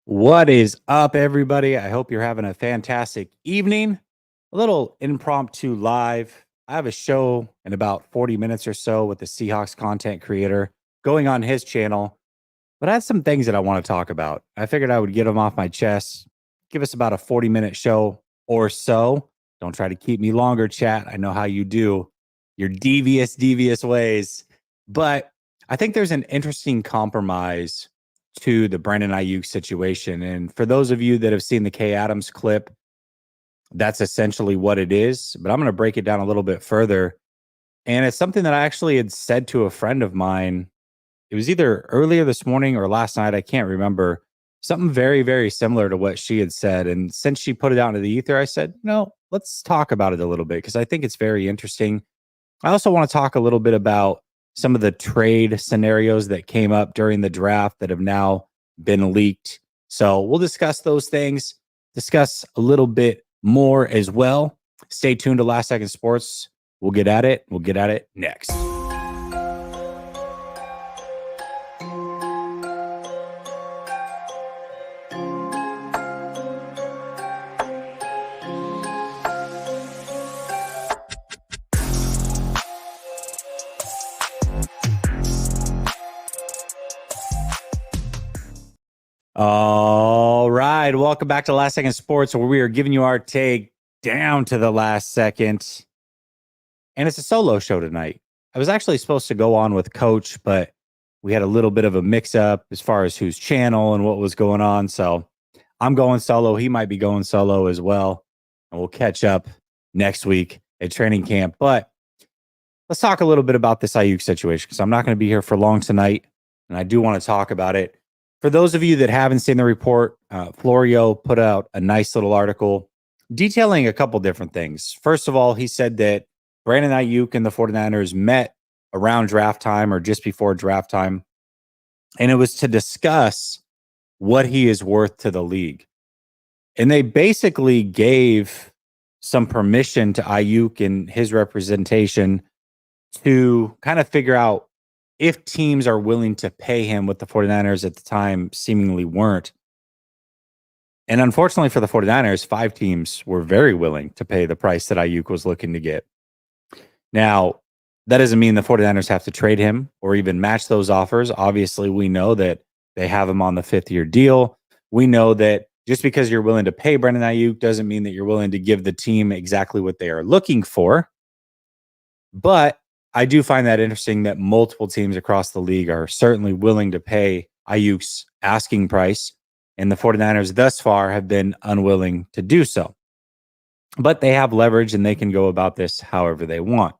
What is up, everybody? I hope you're having a fantastic evening. A little impromptu live. I have a show in about 40 minutes or so with the Seahawks content creator going on his channel, but I had some things that I want to talk about. I figured I would get them off my chest, give us about a 40-minute show or so. Don't try to keep me longer, chat. I know how you do your devious ways, but I think there's an interesting compromise to the Brandon Aiyuk situation. And for those of you that have seen the Kay Adams clip, that's essentially what it is. But I'm going to break it down a little bit further. And it's something that I actually had said to a friend of mine. It was either earlier this morning or last night. I can't remember. Something very, very similar to what she had said. And since she put it out into the ether, I said, no, let's talk about it a little bit because I think it's very interesting. I also want to talk a little bit about some of the trade scenarios that came up during the draft that have now been leaked. So we'll discuss those things, discuss a little bit more as well. Stay tuned to Last Second Sports. We'll get at it. We'll get at it next. All right. Welcome back to Last Second Sports, where we are giving you our take down to the last second. And it's a solo show tonight. I was actually supposed to go on with Coach, but we had a little bit of a mix up as far as whose channel and what was going on. So I'm going solo. He might be going solo as well. And we'll catch up next week at training camp. But let's talk a little bit about this Aiyuk situation because I'm not going to be here for long tonight. And I do want to talk about it. For those of you that haven't seen the report, Florio put out a nice little article detailing a couple different things. First of all, he said that Brandon Aiyuk and the 49ers met around draft time or just before draft time, and it was to discuss what he is worth to the league. And they basically gave some permission to Aiyuk and his representation to kind of figure out if teams are willing to pay him what the 49ers at the time seemingly weren't. And unfortunately for the 49ers, 5 teams were very willing to pay the price that Aiyuk was looking to get. Now, that doesn't mean the 49ers have to trade him or even match those offers. Obviously, we know that they have him on the 5th-year deal. We know that just because you're willing to pay Brandon Aiyuk doesn't mean that you're willing to give the team exactly what they are looking for. But I do find that interesting that multiple teams across the league are certainly willing to pay Aiyuk's asking price, and the 49ers thus far have been unwilling to do so. But they have leverage and they can go about this however they want.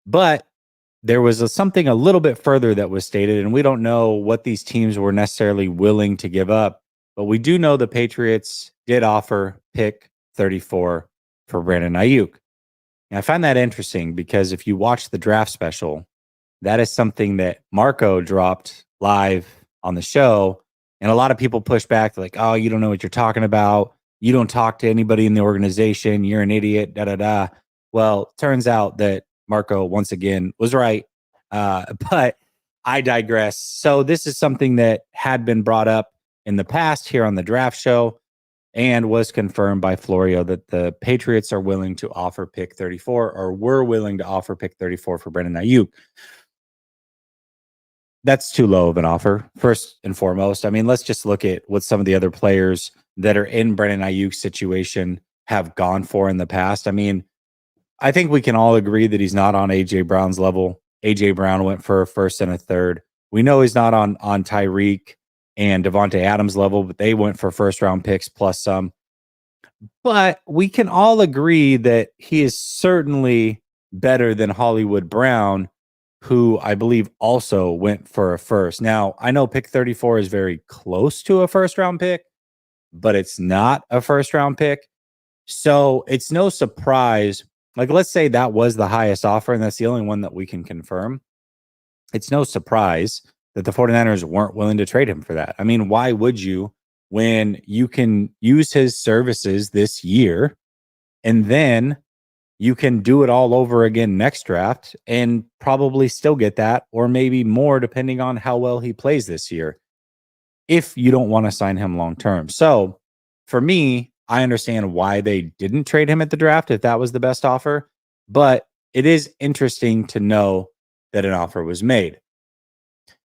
But there was something a little bit further that was stated, and we don't know what these teams were necessarily willing to give up. But we do know the Patriots did offer pick 34 for Brandon Aiyuk. And I find that interesting because if you watch the draft special, that is something that Marco dropped live on the show. And a lot of people push back like, oh, you don't know what you're talking about. You don't talk to anybody in the organization. You're an idiot, da-da-da. Well, turns out that Marco, once again, was right. But I digress. So this is something that had been brought up in the past here on the draft show and was confirmed by Florio that the Patriots are willing to offer pick 34 or were willing to offer pick 34 for Brandon Aiyuk. That's too low of an offer, first and foremost. I mean, let's just look at what some of the other players that are in Brandon Aiyuk's situation have gone for in the past. I mean, I think we can all agree that he's not on A.J. Brown's level. A.J. Brown went for a first and a third. We know he's not on Tyreek and Devontae Adams level, but they went for first-round picks plus some. But we can all agree that he is certainly better than Hollywood Brown, who I believe also went for a first. Now, I know pick 34 is very close to a first-round pick, but it's not a first-round pick. So it's no surprise. Like, let's say that was the highest offer, and that's the only one that we can confirm. It's no surprise that the 49ers weren't willing to trade him for that. I mean, why would you when you can use his services this year and then you can do it all over again next draft and probably still get that or maybe more depending on how well he plays this year? if you don't want to sign him long term. So for me, I understand why they didn't trade him at the draft if that was the best offer, but it is interesting to know that an offer was made.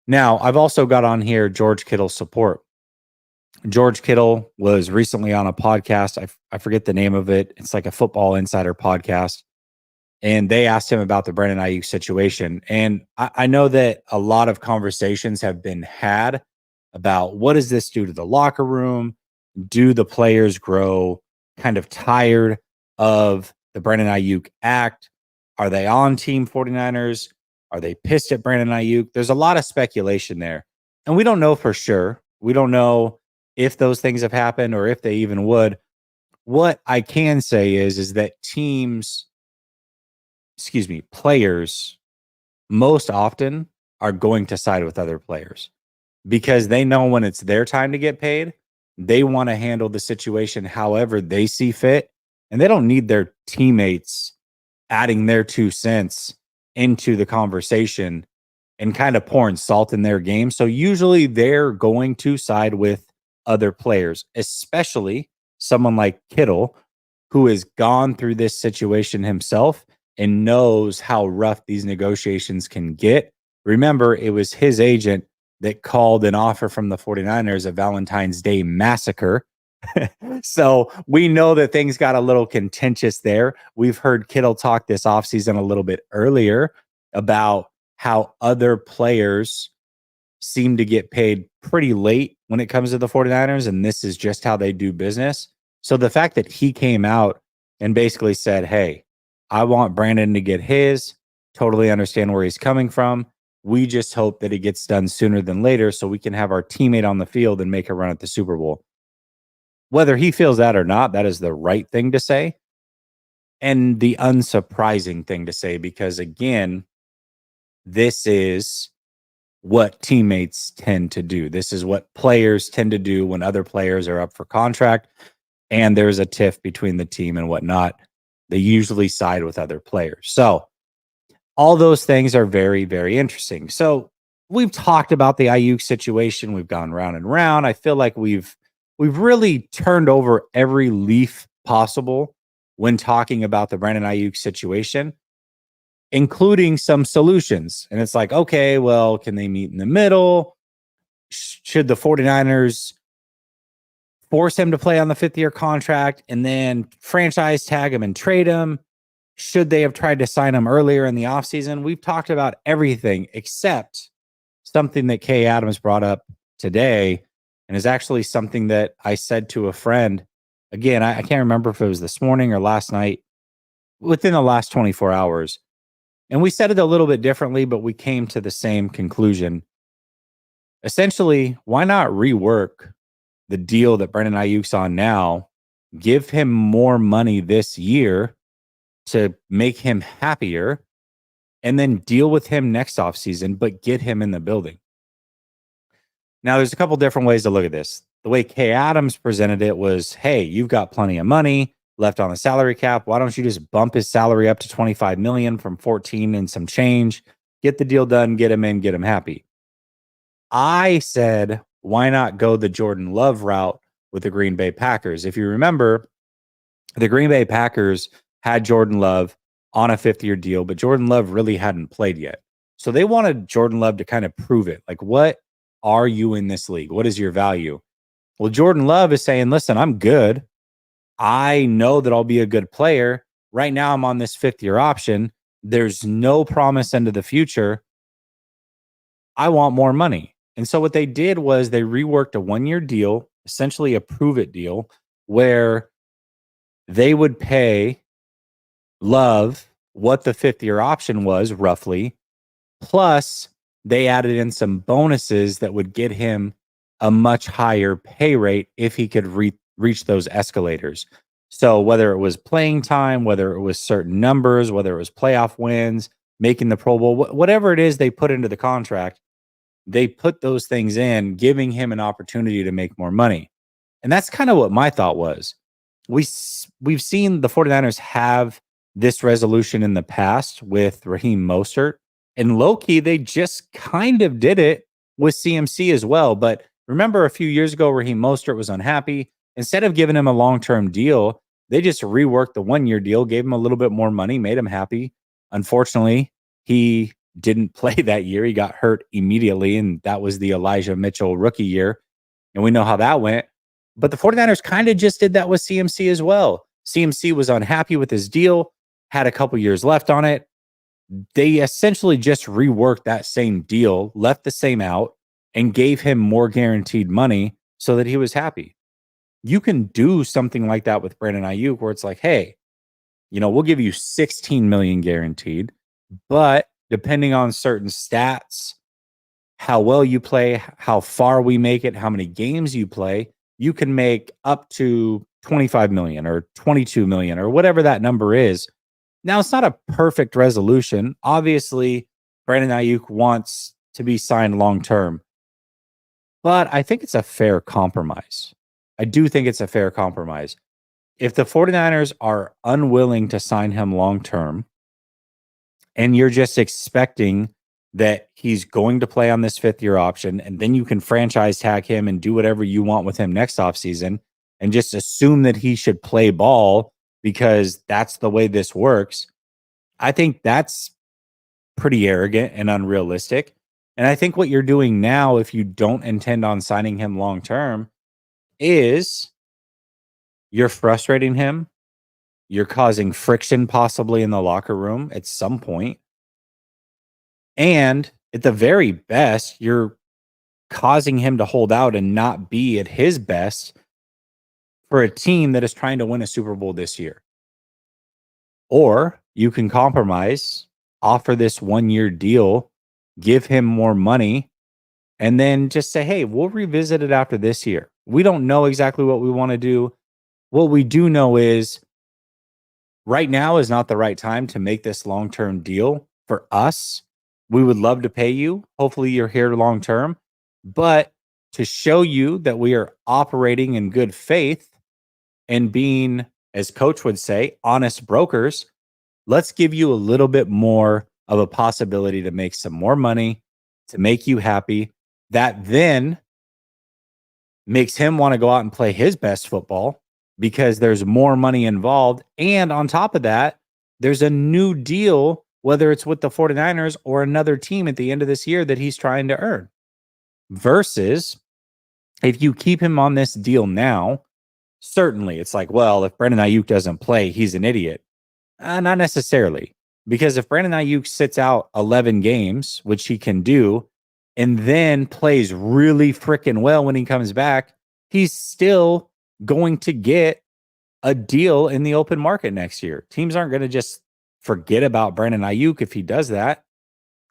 Now, I've also got on here George Kittle's support. George Kittle was recently on a podcast. I forget the name of it. It's like a Football Insider podcast. And they asked him about the Brandon Aiyuk situation. And I know that a lot of conversations have been had about what does this do to the locker room? Do the players grow kind of tired of the Brandon Aiyuk act? Are they on Team 49ers? Are they pissed at Brandon Aiyuk? There's a lot of speculation there. And we don't know for sure. We don't know if those things have happened or if they even would. What I can say is that players most often are going to side with other players because they know when it's their time to get paid, they want to handle the situation however they see fit. And they don't need their teammates adding their 2 cents into the conversation and kind of pouring salt in their game. So usually they're going to side with other players, especially someone like Kittle, who has gone through this situation himself and knows how rough these negotiations can get. Remember, it was his agent that called an offer from the 49ers a Valentine's Day massacre. So we know that things got a little contentious there. We've heard Kittle talk this offseason a little bit earlier about how other players seem to get paid pretty late when it comes to the 49ers, and this is just how they do business. So the fact that he came out and basically said, hey, I want Brandon to get his, totally understand where he's coming from. We just hope that it gets done sooner than later so we can have our teammate on the field and make a run at the Super Bowl. Whether he feels that or not, that is the right thing to say and the unsurprising thing to say because, again, this is what teammates tend to do. This is what players tend to do when other players are up for contract and there's a tiff between the team and whatnot. They usually side with other players. So all those things are very, very interesting. So we've talked about the Aiyuk situation. We've gone round and round. I feel like we've really turned over every leaf possible when talking about the Brandon Aiyuk situation, including some solutions. And it's like, okay, well, can they meet in the middle? Should the 49ers force him to play on the 5th-year contract and then franchise tag him and trade him? Should they have tried to sign him earlier in the offseason? We've talked about everything except something that Kay Adams brought up today, and is actually something that I said to a friend. Again, I can't remember if it was this morning or last night, within the last 24 hours. And we said it a little bit differently, but we came to the same conclusion. Essentially, why not rework the deal that Brandon Aiyuk's on now, give him more money this year to make him happier, and then deal with him next offseason, but get him in the building? Now, there's a couple different ways to look at this. The way Kay Adams presented it was, hey, you've got plenty of money left on the salary cap. Why don't you just bump his salary up to $25 million from 14 and some change, get the deal done, get him in, get him happy? I said, why not go the Jordan Love route with the Green Bay Packers? If you remember, the Green Bay Packers had Jordan Love on a 5th-year deal, but Jordan Love really hadn't played yet. So they wanted Jordan Love to kind of prove it. Like, what are you in this league? What is your value? Well, Jordan Love is saying, listen, I'm good. I know that I'll be a good player. Right now, I'm on this 5th-year option. There's no promise into the future. I want more money. And so what they did was they reworked a 1-year deal, essentially a prove-it deal, where they would pay Love what the 5th-year option was, roughly, plus they added in some bonuses that would get him a much higher pay rate if he could reach those escalators. So whether it was playing time, whether it was certain numbers, whether it was playoff wins, making the Pro Bowl, whatever it is they put into the contract, they put those things in, giving him an opportunity to make more money. And that's kind of what my thought was. We've seen the 49ers have this resolution in the past with Raheem Mostert. And low-key, they just kind of did it with CMC as well. But Remember a few years ago, Raheem Mostert was unhappy. Instead of giving him a long-term deal, they just reworked the 1-year deal, gave him a little bit more money, made him happy. Unfortunately, he didn't play that year. He got hurt immediately, and that was the Elijah Mitchell rookie year. And we know how that went. But the 49ers kind of just did that with CMC as well. CMC was unhappy with his deal, had a couple years left on it. They essentially just reworked that same deal, left the same out, and gave him more guaranteed money so that he was happy. You can do something like that with Brandon Aiyuk, where it's like, hey, we'll give you 16 million guaranteed, but depending on certain stats, how well you play, how far we make it, how many games you play, you can make up to 25 million or 22 million or whatever that number is. Now, it's not a perfect resolution. Obviously, Brandon Aiyuk wants to be signed long-term, but I think it's a fair compromise. I do think it's a fair compromise. If the 49ers are unwilling to sign him long-term, and you're just expecting that he's going to play on this 5th-year option, and then you can franchise tag him and do whatever you want with him next offseason, and just assume that he should play ball because that's the way this works, I think that's pretty arrogant and unrealistic. And I think what you're doing now, if you don't intend on signing him long-term, is you're frustrating him. You're causing friction possibly in the locker room at some point. And at the very best, you're causing him to hold out and not be at his best for a team that is trying to win a Super Bowl this year. Or you can compromise, offer this 1-year deal, give him more money, and then just say, hey, we'll revisit it after this year. We don't know exactly what we want to do. What we do know is right now is not the right time to make this long-term deal for us. We would love to pay you. Hopefully you're here long-term. But to show you that we are operating in good faith and being, as Coach would say, honest brokers, let's give you a little bit more of a possibility to make some more money, to make you happy. That then makes him want to go out and play his best football because there's more money involved. And on top of that, there's a new deal, whether it's with the 49ers or another team at the end of this year that he's trying to earn. Versus if you keep him on this deal now, certainly it's like, well, if Brandon Aiyuk doesn't play, he's an idiot. Not necessarily. Because if Brandon Aiyuk sits out 11 games, which he can do, and then plays really freaking well when he comes back, he's still going to get a deal in the open market next year. Teams aren't going to just forget about Brandon Aiyuk if he does that,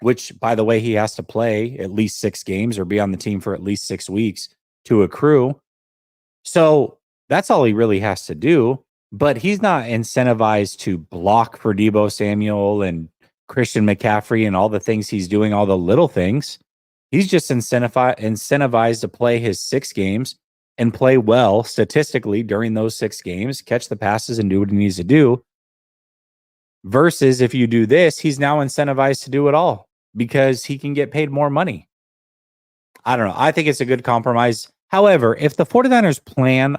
which, by the way, he has to play at least 6 games or be on the team for at least 6 weeks to accrue. So that's all he really has to do. But he's not incentivized to block for Deebo Samuel and Christian McCaffrey and all the things he's doing, all the little things. He's just incentivized to play his 6 games and play well statistically during those 6 games, catch the passes and do what he needs to do. Versus if you do this, he's now incentivized to do it all because he can get paid more money. I don't know. I think it's a good compromise. However, if the 49ers plan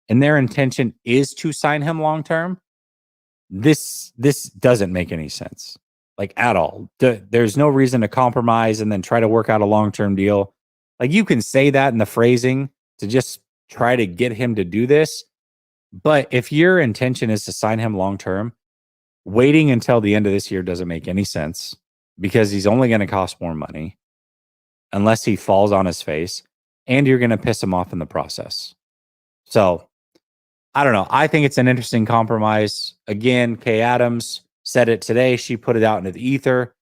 and their intention is to sign him long-term, this doesn't make any sense, like at all. There's no reason to compromise and then try to work out a long-term deal. Like you can say that in the phrasing to just try to get him to do this. But if your intention is to sign him long-term, waiting until the end of this year doesn't make any sense because he's only going to cost more money unless he falls on his face, and you're going to piss him off in the process. So I don't know. I think it's an interesting compromise. Again, Kay Adams said it today. She put it out into the ether.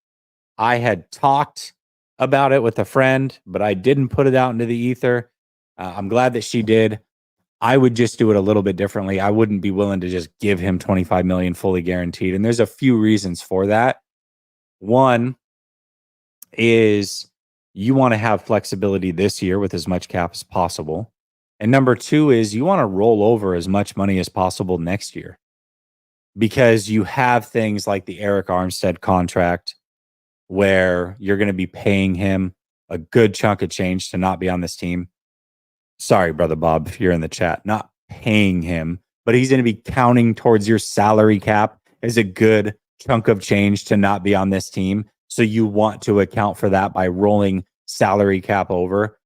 I had talked about it with a friend, but I didn't put it out into the ether. I'm glad that she did. I would just do it a little bit differently. I wouldn't be willing to just give him $25 million fully guaranteed. And there's a few reasons for that. One is you want to have flexibility this year with as much cap as possible. And number 2 is you want to roll over as much money as possible next year because you have things like the Eric Armstead contract where you're going to be paying him a good chunk of change to not be on this team. Sorry, brother Bob, if you're in the chat, not paying him, but he's going to be counting towards your salary cap as a good chunk of change to not be on this team. So you want to account for that by rolling salary cap over.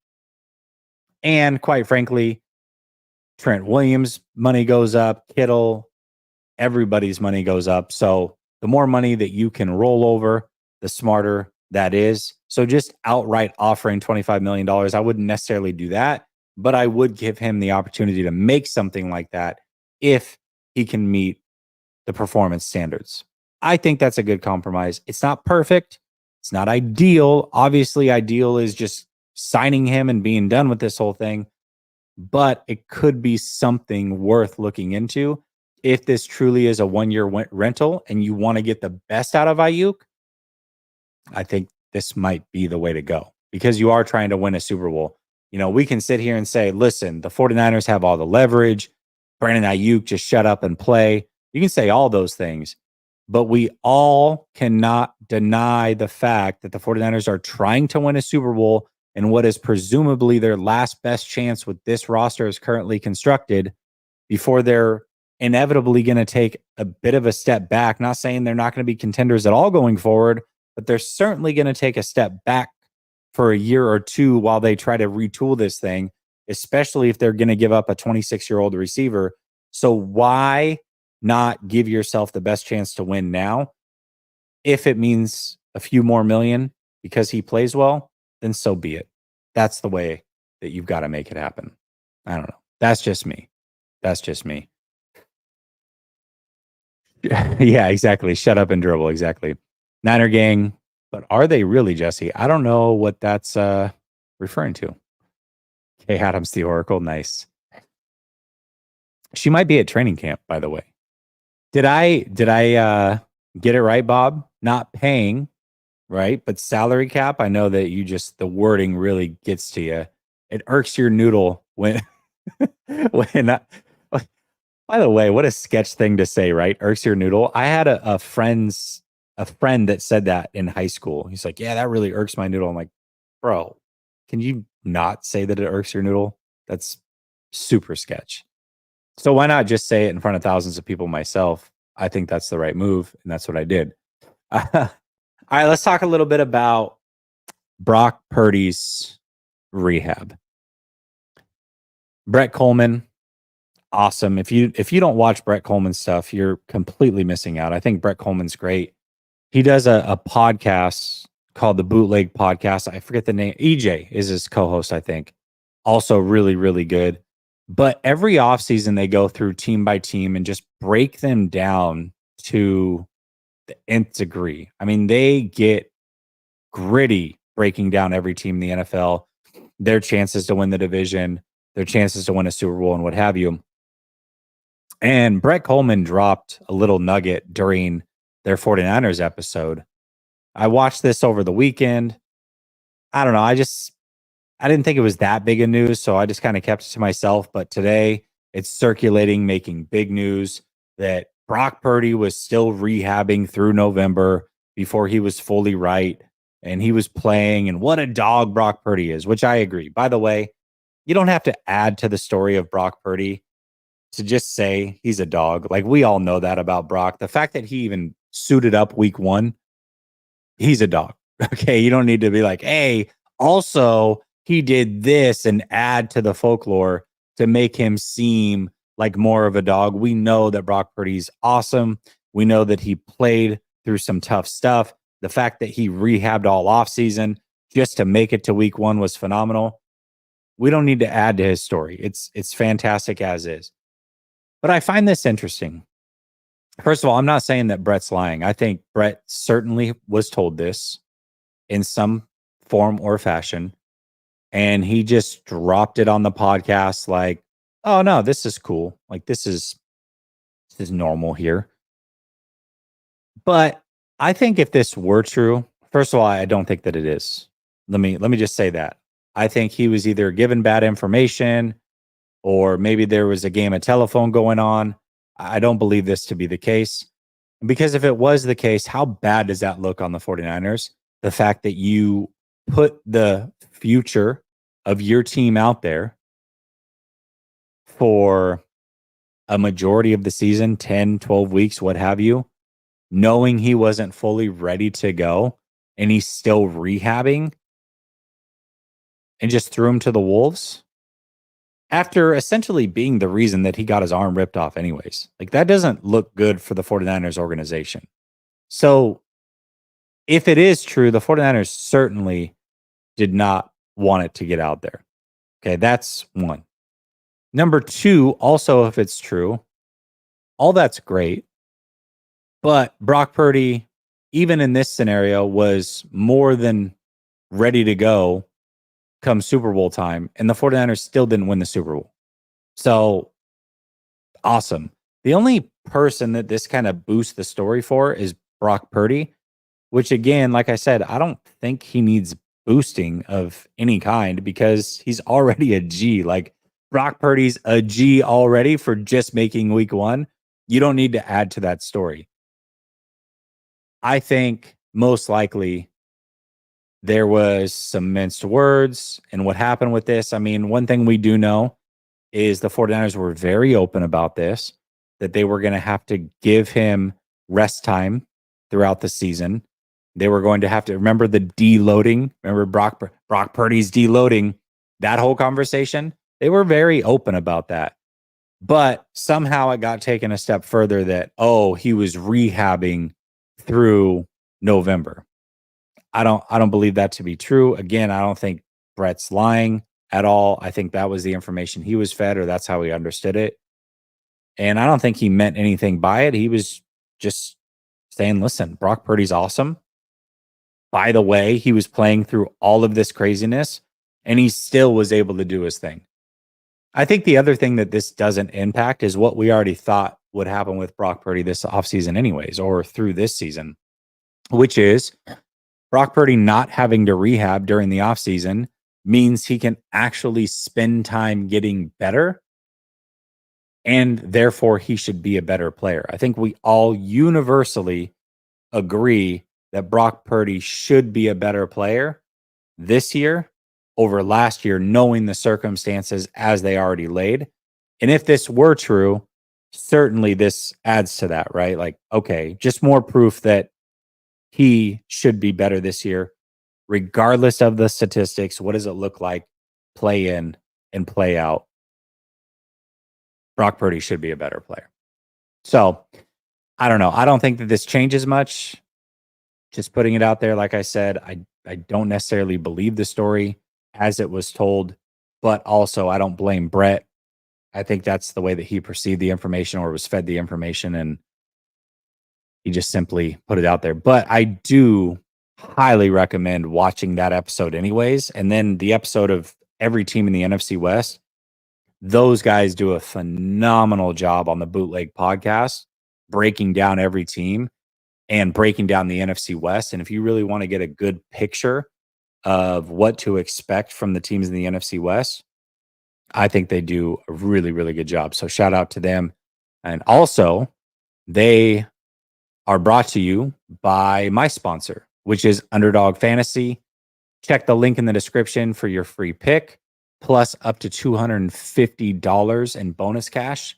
And quite frankly, Trent Williams' money goes up, Kittle, everybody's money goes up. So the more money that you can roll over, the smarter that is. So just outright offering $25 million, I wouldn't necessarily do that, but I would give him the opportunity to make something like that if he can meet the performance standards. I think that's a good compromise. It's not perfect. It's not ideal. Obviously, ideal is just signing him and being done with this whole thing, but it could be something worth looking into. If this truly is a 1-year rental and you want to get the best out of Aiyuk, I think this might be the way to go because you are trying to win a Super Bowl. You know, we can sit here and say, listen, the 49ers have all the leverage. Brandon Aiyuk, just shut up and play. You can say all those things, but we all cannot deny the fact that the 49ers are trying to win a Super Bowl and what is presumably their last best chance with this roster is currently constructed before they're inevitably going to take a bit of a step back. Not saying they're not going to be contenders at all going forward, but they're certainly going to take a step back for a year or two while they try to retool this thing, especially if they're going to give up a 26-year-old receiver. So why not give yourself the best chance to win now? If it means a few more million because he plays well, then so be it. That's the way that you've got to make it happen. I don't know. That's just me. That's just me. Yeah, exactly. Shut up and dribble. Exactly. Niner gang. But are they really, Jesse? I don't know what that's referring to. Kay Adams, the Oracle. Nice. She might be at training camp, by the way. Did I get it right, Bob? Not paying, right? But salary cap. I know that you just the wording really gets to you. It irks your noodle when when. By the way, what a sketch thing to say, right? Irks your noodle. I had a friend that said that in high school. He's like, yeah, that really irks my noodle. I'm like, bro, can you not say that it irks your noodle? That's super sketch. So why not just say it in front of thousands of people myself? I think that's the right move, and that's what I did. All right, let's talk a little bit about Brock Purdy's rehab. Brett Coleman, awesome. If you don't watch Brett Coleman's stuff, you're completely missing out. I think Brett Coleman's great. He does a podcast called the Bootleg Podcast. I forget the name. EJ is his co-host, I think. Also really, really good. But every offseason they go through team by team and just break them down to the nth degree. I mean, they get gritty breaking down every team in the NFL, their chances to win the division, their chances to win a Super Bowl and what have you. And Brett Coleman dropped a little nugget during their 49ers episode. I watched this over the weekend. I don't know. I didn't think it was that big of news, so I just kind of kept it to myself. But today it's circulating, making big news that Brock Purdy was still rehabbing through November before he was fully right. And he was playing, and what a dog Brock Purdy is, which I agree. By the way, you don't have to add to the story of Brock Purdy to just say he's a dog. Like, we all know that about Brock. The fact that he even suited up week 1, he's a dog. Okay. You don't need to be like, hey, also he did this and add to the folklore to make him seem like more of a dog. We know that Brock Purdy's awesome. We know that he played through some tough stuff. The fact that he rehabbed all offseason just to make it to week 1 was phenomenal. We don't need to add to his story. It's fantastic as is. But I find this interesting. First of all, I'm not saying that Brett's lying. I think Brett certainly was told this in some form or fashion. And he just dropped it on the podcast like, oh no, this is cool. Like this is normal here. But I think if this were true, first of all, I don't think that it is. Let me just say that. I think he was either given bad information or maybe there was a game of telephone going on. I don't believe this to be the case. Because if it was the case, how bad does that look on the 49ers? The fact that you put the future of your team out there for a majority of the season, 10, 12 weeks, what have you, knowing he wasn't fully ready to go and he's still rehabbing and just threw him to the Wolves after essentially being the reason that he got his arm ripped off anyways. Like, that doesn't look good for the 49ers organization. So if it is true, the 49ers certainly did not want it to get out there. Okay, that's one. Number two, also, if it's true, all that's great. But Brock Purdy, even in this scenario, was more than ready to go come Super Bowl time, and the 49ers still didn't win the Super Bowl. So, awesome. The only person that this kind of boosts the story for is Brock Purdy, which, again, like I said, I don't think he needs boosting of any kind because he's already a G. Like, Brock Purdy's a G already for just making week one. You don't need to add to that story. I think most likely there was some minced words and what happened with this. I mean, one thing we do know is the 49ers were very open about this, that they were going to have to give him rest time throughout the season. They were going to have to remember the deloading. Remember Brock Purdy's deloading, that whole conversation. They were very open about that. But somehow it got taken a step further that, oh, he was rehabbing through November. I don't believe that to be true. Again, I don't think Brett's lying at all. I think that was the information he was fed, or that's how he understood it. And I don't think he meant anything by it. He was just saying, listen, Brock Purdy's awesome. By the way, he was playing through all of this craziness, and he still was able to do his thing. I think the other thing that this doesn't impact is what we already thought would happen with Brock Purdy this offseason anyways, or through this season, which is Brock Purdy not having to rehab during the offseason means he can actually spend time getting better, and therefore he should be a better player. I think we all universally agree that Brock Purdy should be a better player this year over last year, knowing the circumstances as they already laid. And if this were true, certainly this adds to that, right? Like, okay, just more proof that he should be better this year, regardless of the statistics. What does it look like? Play in and play out. Brock Purdy should be a better player. So, I don't know. I don't think that this changes much. Just putting it out there, like I said, I don't necessarily believe the story as it was told, but also I don't blame Brett. I think that's the way that he perceived the information or was fed the information, and he just simply put it out there. But I do highly recommend watching that episode anyways. And then the episode of every team in the NFC West. Those guys do a phenomenal job on the Bootleg podcast, breaking down every team and breaking down the NFC West. And if you really want to get a good picture of what to expect from the teams in the NFC West, I think they do a really, really good job. So shout out to them. And also, they are brought to you by my sponsor, which is Underdog Fantasy. Check the link in the description for your free pick, plus up to $250 in bonus cash.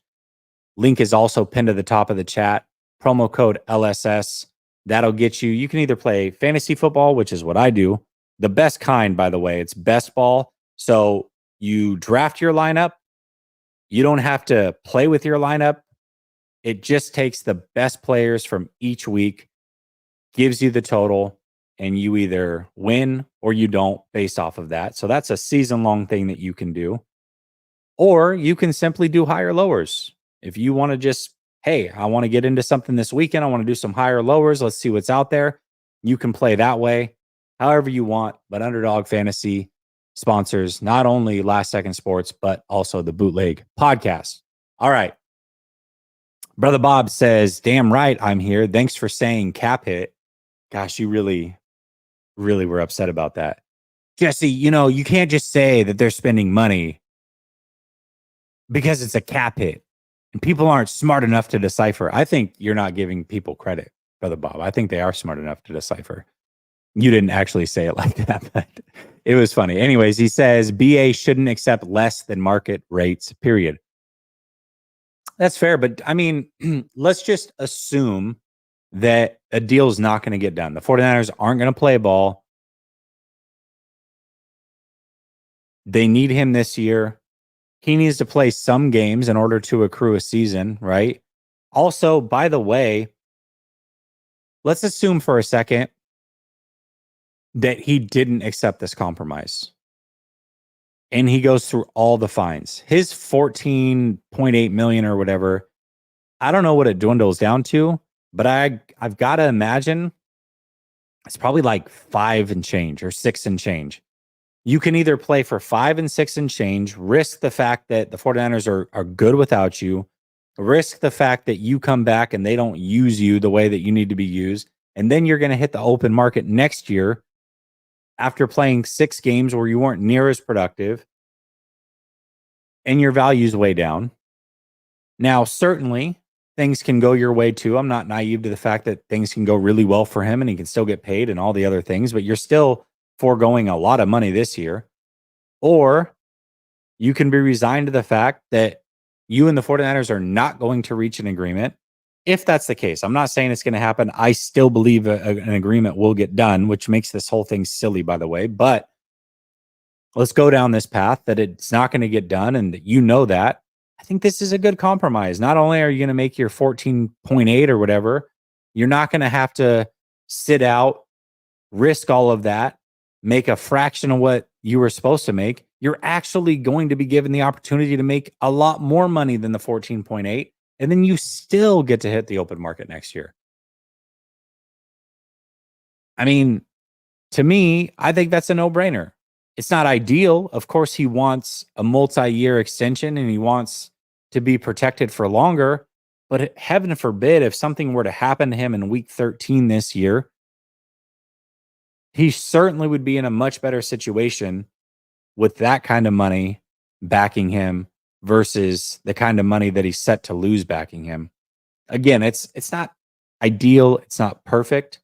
Link is also pinned to the top of the chat. Promo code LSS. That'll get you. You can either play fantasy football, which is what I do. The best kind, by the way. It's best ball. So you draft your lineup. You don't have to play with your lineup. It just takes the best players from each week, gives you the total, and you either win or you don't based off of that. So that's a season-long thing that you can do. Or you can simply do higher lowers. If you want to just, hey, I want to get into something this weekend, I want to do some higher lowers, let's see what's out there. You can play that way, however you want. But Underdog Fantasy sponsors not only Last Second Sports, but also the Bootleg podcast. All right. Brother Bob says, damn right, I'm here. Thanks for saying cap hit. Gosh, you really were upset about that. Jesse, you can't just say that they're spending money because it's a cap hit and people aren't smart enough to decipher. I think you're not giving people credit, Brother Bob. I think they are smart enough to decipher. You didn't actually say it like that, but it was funny. Anyways, he says BA shouldn't accept less than market rates, period. That's fair, but I mean, let's just assume that a deal is not going to get done. The 49ers aren't going to play ball. They need him this year. He needs to play some games in order to accrue a season, right? Also, by the way, let's assume for a second that he didn't accept this compromise and he goes through all the fines. His 14.8 million or whatever, I don't know what it dwindles down to, but I've got to imagine it's probably like 5 and change or 6 and change. You can either play for 5 and 6 and change, risk the fact that the 49ers are good without you, risk the fact that you come back and they don't use you the way that you need to be used, and then you're going to hit the open market next year after playing 6 games where you weren't near as productive and your value's way down. Now, certainly, things can go your way too. I'm not naive to the fact that things can go really well for him and he can still get paid and all the other things, but you're still foregoing a lot of money this year. Or you can be resigned to the fact that you and the 49ers are not going to reach an agreement. If that's the case, I'm not saying it's going to happen. I still believe an agreement will get done, which makes this whole thing silly, by the way. But let's go down this path that it's not going to get done and that you know that. I think this is a good compromise. Not only are you going to make your 14.8 or whatever, you're not going to have to sit out, risk all of that, make a fraction of what you were supposed to make. You're actually going to be given the opportunity to make a lot more money than the 14.8. And then you still get to hit the open market next year. I mean, to me, I think that's a no-brainer. It's not ideal. Of course, he wants a multi-year extension and he wants to be protected for longer. But heaven forbid, if something were to happen to him in week 13 this year, he certainly would be in a much better situation with that kind of money backing him versus the kind of money that he's set to lose backing him. Again, it's not ideal, it's not perfect,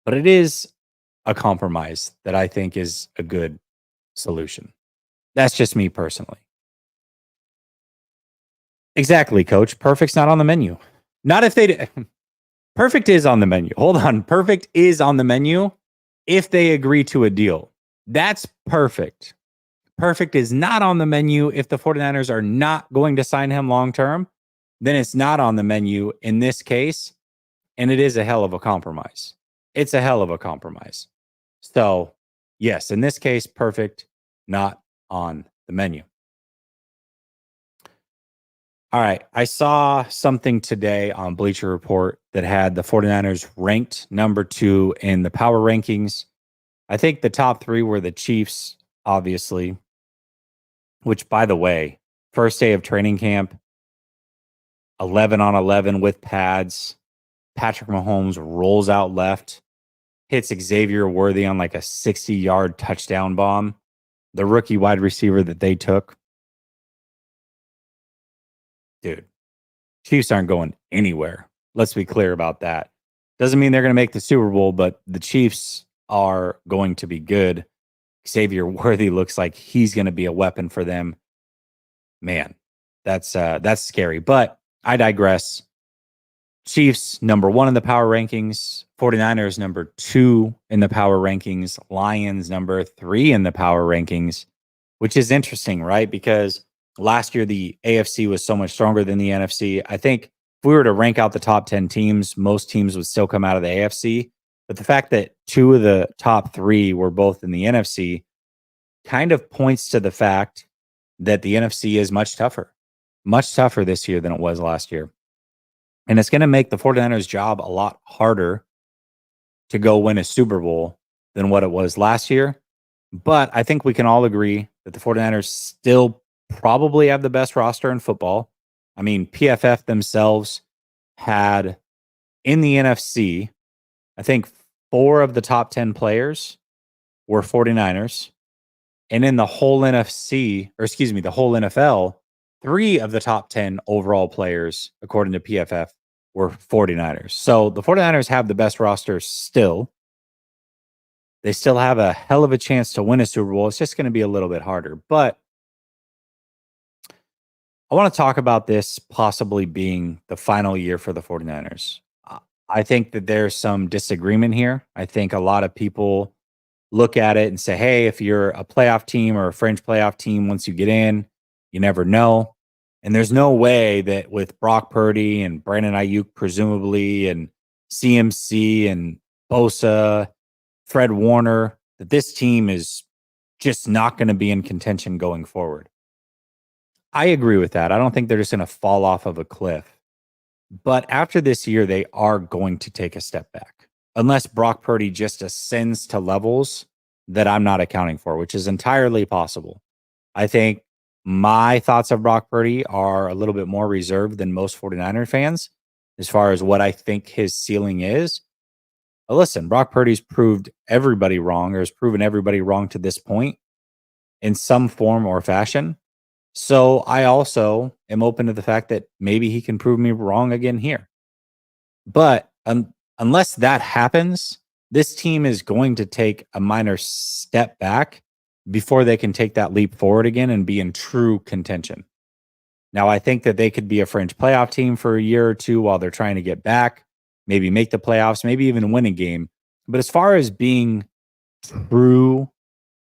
but it is a compromise that I think is a good solution. That's just me personally. Exactly, coach. Perfect's not on the menu. Not if they perfect is on the menu. Hold on. Perfect is on the menu if they agree to a deal. That's perfect. Perfect is not on the menu if the 49ers are not going to sign him long term. Then it's not on the menu in this case. And it is a hell of a compromise. It's a hell of a compromise. So, yes, in this case, perfect, not on the menu. All right. I saw something today on Bleacher Report that had the 49ers ranked number 2 in the power rankings. I think the top 3 were the Chiefs, obviously, which, by the way, first day of training camp, 11 on 11 with pads. Patrick Mahomes rolls out left, hits Xavier Worthy on like a 60-yard touchdown bomb. The rookie wide receiver that they took. Dude, Chiefs aren't going anywhere. Let's be clear about that. Doesn't mean they're going to make the Super Bowl, but the Chiefs are going to be good. Xavier Worthy looks like he's going to be a weapon for them. Man, that's scary. But I digress. Chiefs number 1 in the power rankings. 49ers number 2 in the power rankings. Lions number 3 in the power rankings, which is interesting, right? Because last year the AFC was so much stronger than the NFC. I think if we were to rank out the top 10 teams, most teams would still come out of the AFC. But the fact that 2 of the top 3 were both in the NFC kind of points to the fact that the NFC is much tougher this year than it was last year. And it's going to make the 49ers job a lot harder to go win a Super Bowl than what it was last year. But I think we can all agree that the 49ers still probably have the best roster in football. I mean, PFF themselves had in the NFC, I think 4 of the top 10 players were 49ers. And in the whole NFC, or excuse me, the whole NFL, 3 of the top 10 overall players, according to PFF, were 49ers. So the 49ers have the best roster still. They still have a hell of a chance to win a Super Bowl. It's just going to be a little bit harder. But I want to talk about this possibly being the final year for the 49ers. I think that there's some disagreement here. I think a lot of people look at it and say, hey, if you're a playoff team or a fringe playoff team, once you get in, you never know. And there's no way that with Brock Purdy and Brandon Aiyuk, presumably, and CMC and Bosa, Fred Warner, that this team is just not going to be in contention going forward. I agree with that. I don't think they're just going to fall off of a cliff. But after this year, they are going to take a step back. Unless Brock Purdy just ascends to levels that I'm not accounting for, which is entirely possible. I think my thoughts of Brock Purdy are a little bit more reserved than most 49er fans as far as what I think his ceiling is. But listen, Brock Purdy's proved everybody wrong, or has proven everybody wrong to this point in some form or fashion. So I also am open to the fact that maybe he can prove me wrong again here. But unless that happens, this team is going to take a minor step back before they can take that leap forward again and be in true contention. Now, I think that they could be a fringe playoff team for a year or two while they're trying to get back, maybe make the playoffs, maybe even win a game. But as far as being true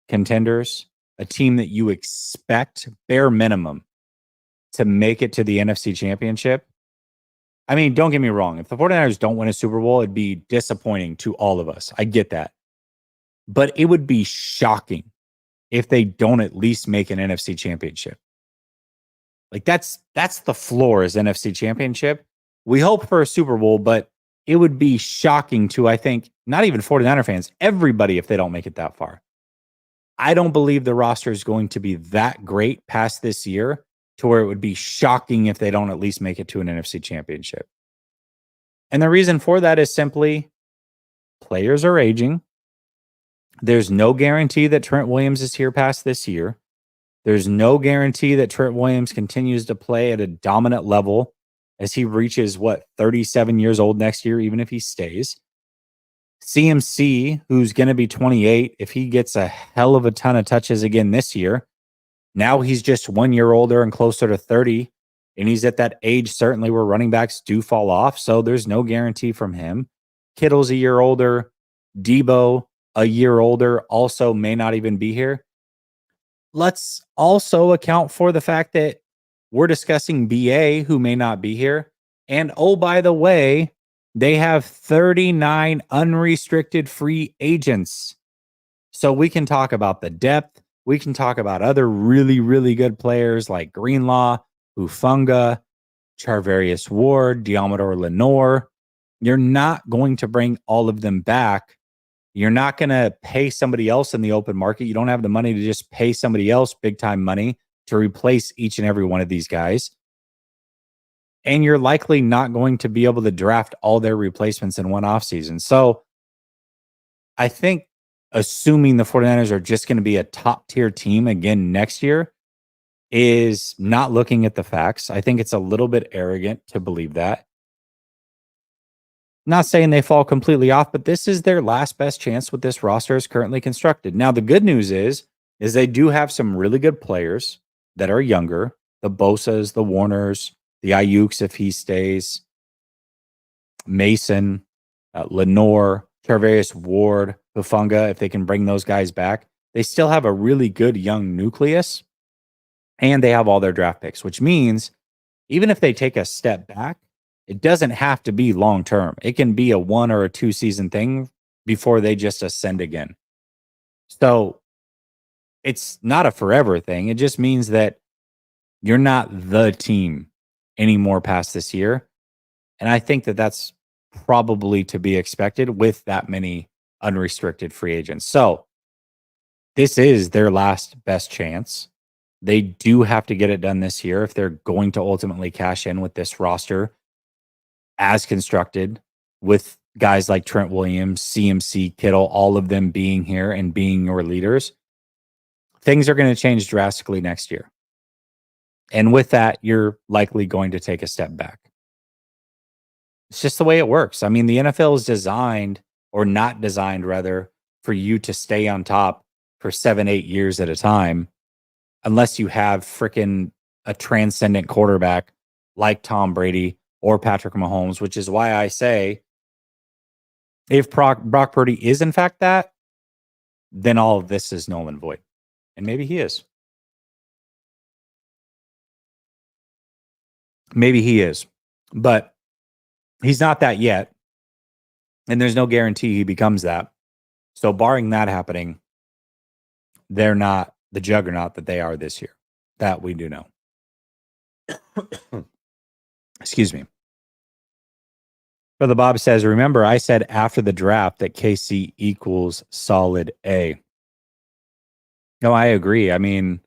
contenders, a team that you expect bare minimum to make it to the NFC Championship. I mean, don't get me wrong. If the 49ers don't win a Super Bowl, it'd be disappointing to all of us. I get that. But it would be shocking if they don't at least make an NFC Championship. Like that's the floor as NFC Championship. We hope for a Super Bowl, but it would be shocking to, I think, not even 49er fans, everybody if they don't make it that far. I don't believe the roster is going to be that great past this year to where it would be shocking if they don't at least make it to an NFC Championship. And the reason for that is simply players are aging. There's no guarantee that Trent Williams is here past this year. There's no guarantee that Trent Williams continues to play at a dominant level as he reaches, 37 years old next year, even if he stays. CMC, who's going to be 28, if he gets a hell of a ton of touches again this year, now he's just 1 year older and closer to 30, and he's at that age certainly where running backs do fall off, so there's no guarantee from him. Kittle's a year older. Debo, a year older, also may not even be here. Let's also account for the fact that we're discussing BA, who may not be here. And oh, by the way, they have 39 unrestricted free agents. So we can talk about the depth. We can talk about other really, really good players like Greenlaw, Hufanga, Charvarius Ward, Diamador Lenore. You're not going to bring all of them back. You're not going to pay somebody else in the open market. You don't have the money to just pay somebody else big time money to replace each and every one of these guys. And you're likely not going to be able to draft all their replacements in one offseason. So I think assuming the 49ers are just going to be a top tier team again next year is not looking at the facts. I think it's a little bit arrogant to believe that. Not saying they fall completely off, but this is their last best chance with this roster as currently constructed. Now, the good news is they do have some really good players that are younger. The Bosas, the Warners, the Aiyuks if he stays, Mason, Lenore, Charvarius Ward, Hufanga, if they can bring those guys back. They still have a really good young nucleus, and they have all their draft picks, which means even if they take a step back, it doesn't have to be long term. It can be a 1 or a 2 season thing before they just ascend again. So it's not a forever thing. It just means that you're not the team anymore past this year. And I think that that's probably to be expected with that many unrestricted free agents. So this is their last best chance. They do have to get it done this year if they're going to ultimately cash in with this roster as constructed, with guys like Trent Williams, CMC, Kittle, all of them being here and being your leaders. Things are going to change drastically next year. And with that, you're likely going to take a step back. It's just the way it works. I mean, the NFL is designed, or not designed rather, for you to stay on top for 7-8 years at a time, unless you have freaking a transcendent quarterback like Tom Brady or Patrick Mahomes, which is why I say if Brock Purdy is in fact that, then all of this is null and void. And maybe he is. Maybe he is. But he's not that yet. And there's no guarantee he becomes that. So barring that happening, they're not the juggernaut that they are this year. That we do know. Excuse me. Brother Bob says, remember, I said after the draft that KC equals solid A. No, I agree. I mean,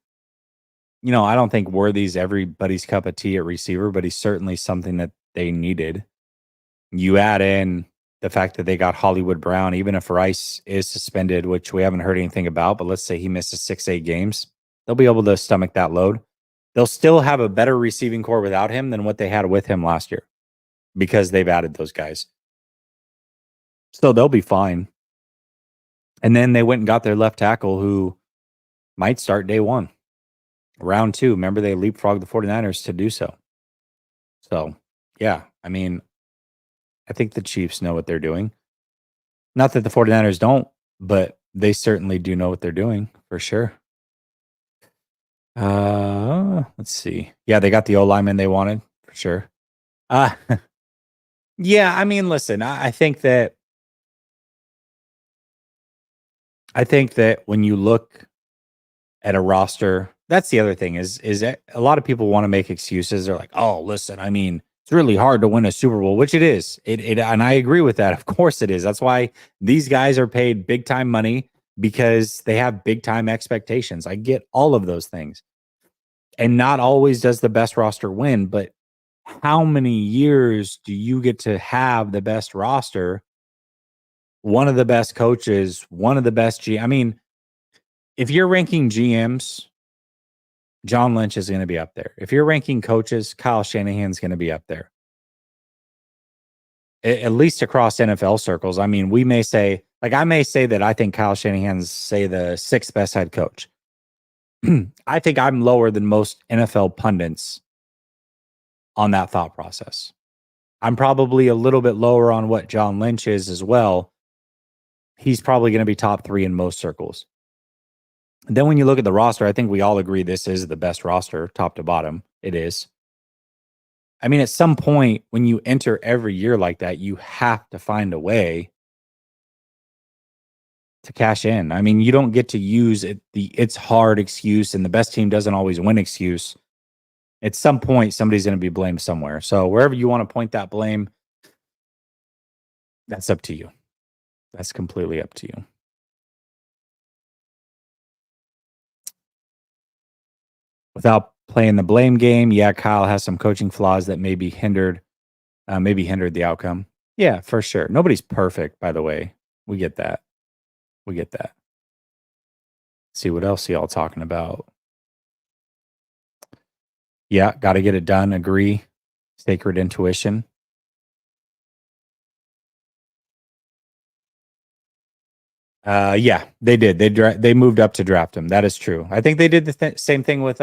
I don't think Worthy's everybody's cup of tea at receiver, but he's certainly something that they needed. You add in the fact that they got Hollywood Brown, even if Rice is suspended, which we haven't heard anything about, but let's say he misses 6-8 games, they'll be able to stomach that load. They'll still have a better receiving core without him than what they had with him last year because they've added those guys. So they'll be fine. And then they went and got their left tackle who might start day one. Round 2. Remember, they leapfrogged the 49ers to do so. So, yeah, I mean, I think the Chiefs know what they're doing. Not that the 49ers don't, but they certainly do know what they're doing for sure. Let's see. Yeah, they got the O-lineman they wanted for sure. Yeah, I mean, listen, I think that when you look at a roster, that's the other thing is that a lot of people want to make excuses. They're like, oh, listen, I mean, it's really hard to win a Super Bowl, which it is. And I agree with that. Of course it is. That's why these guys are paid big time money because they have big time expectations. I get all of those things. And not always does the best roster win, but how many years do you get to have the best roster, one of the best coaches, one of the best I mean, if you're ranking GMs, John Lynch is going to be up there. If you're ranking coaches, Kyle Shanahan's going to be up there. At least across NFL circles. I mean, we may say, like I may say that I think Kyle Shanahan's, say, the 6th best head coach. I think I'm lower than most NFL pundits on that thought process. I'm probably a little bit lower on what John Lynch is as well. He's probably going to be top 3 in most circles. And then when you look at the roster, I think we all agree this is the best roster, top to bottom. It is. I mean, at some point when you enter every year like that, you have to find a way to cash in. I mean, you don't get to use it's hard excuse and the best team doesn't always win excuse. At some point, somebody's going to be blamed somewhere. So wherever you want to point that blame, that's up to you. That's completely up to you. Without playing the blame game, yeah, Kyle has some coaching flaws that maybe hindered the outcome. Yeah, for sure. Nobody's perfect, by the way. We get that. See what else y'all talking about. Yeah, got to get it done. Agree. Sacred intuition. Yeah, they did. They moved up to draft him. That is true. I think they did the same thing with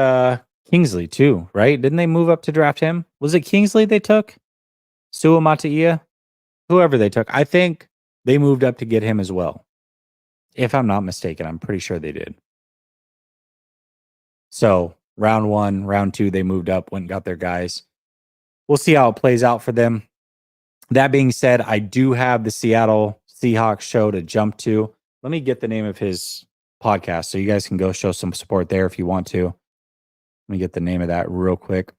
Kingsley too, right? Didn't they move up to draft him? Was it Kingsley they took? Sua Mataia? Whoever they took. I think they moved up to get him as well. If I'm not mistaken, I'm pretty sure they did. So round 1, round 2, they moved up, went and got their guys. We'll see how it plays out for them. That being said, I do have the Seattle Seahawks show to jump to. Let me get the name of his podcast so you guys can go show some support there if you want to. Let me get the name of that real quick.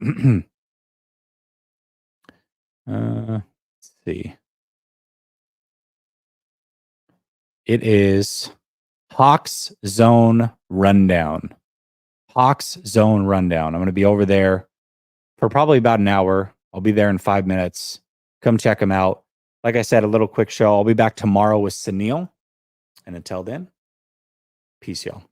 Let's see. It is Hawks Zone Rundown. Hawks Zone Rundown. I'm going to be over there for probably about an hour. I'll be there in 5 minutes. Come check them out. Like I said, a little quick show. I'll be back tomorrow with Sunil. And until then, peace, y'all.